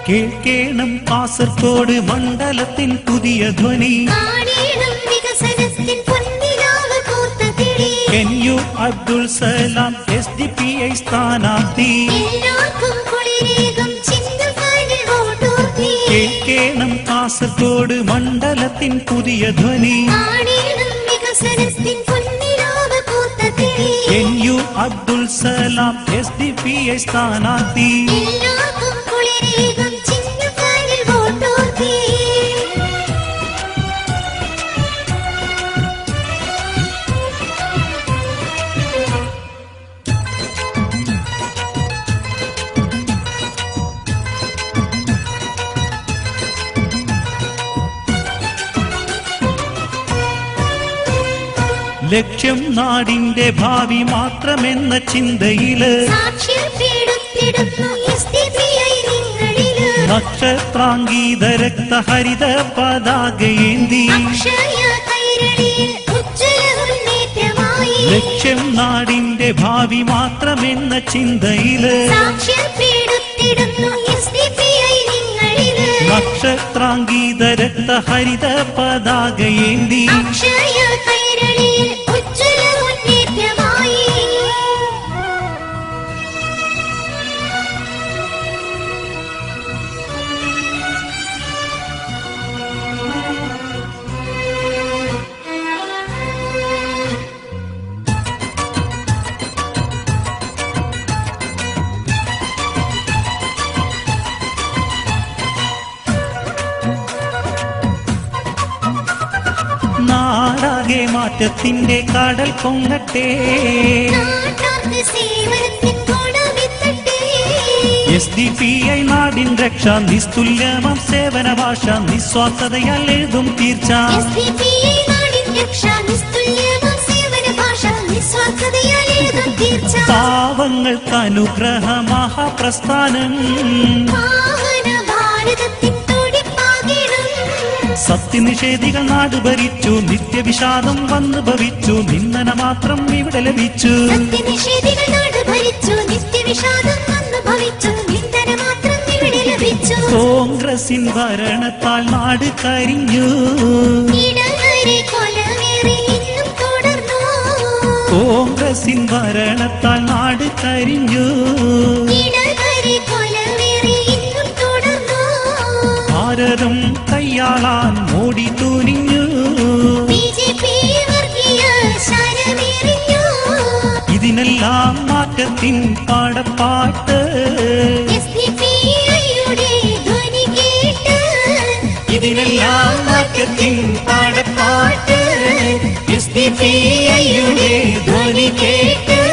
കേൾക്കേണം കാസർഗോഡ് മണ്ഡലത്തിൻ പുതിയ ധ്വനി. NU Abdul Salam SDPI സ്ഥാനാർത്ഥി. കേൾക്കേണം കാസർഗോഡ് മണ്ഡലത്തിൻ പുതിയ ധ്വനി. NU അബ്ദുൽ സലാം SDPI സ്ഥാനാർത്ഥി. ലക്ഷ്യം നാടിന്റെ ഭാവി മാത്രമെന്ന ചിന്തയില് നക്ഷത്രാംഗീത രക്തഹരിത പതാകയേന്തി. ലക്ഷ്യം നാടിന്റെ ഭാവി മാത്രമെന്ന ചിന്തയില് നക്ഷത്രാംഗീത രക്തഹരിത പതാകയേന്തി. നാടാകെ മാറ്റത്തിന്റെ കടൽ പൊങ്ങട്ടെ. SDPI നാടിൻ രക്ഷ നിസ്തുല്യമം സേവന ഭാഷ നിസ്വാർത്ഥതയാൽ എഴുതും തീർച്ച. പാവങ്ങൾക്ക് അനുഗ്രഹ മഹാപ്രസ്ഥാനം. സത്യനിഷേധികൾ നാട് ഭരിച്ചു, നിത്യവിഷാദം വന്നു ഭവിച്ചു, നിന്ദന മാത്രം ഇവിടെ ലഭിച്ചു. കോൺഗ്രസിൻ ഭരണത്താൽ നാട് കരിഞ്ഞു. കോൺഗ്രസിൻ ഭരണത്താൽ നാട് കരിഞ്ഞു. ഭാരതം കയ്യാളാൻ മോഡി തുനിഞ്ഞു. ഇതിനെല്ലാം മാറ്റത്തിൻ പാടപ്പാട്ട്. ഇതിനെല്ലാം മാറ്റത്തിൻ പാടപ്പാട്ട്. SDPI യുടെ ധ്വനി കേട്ട്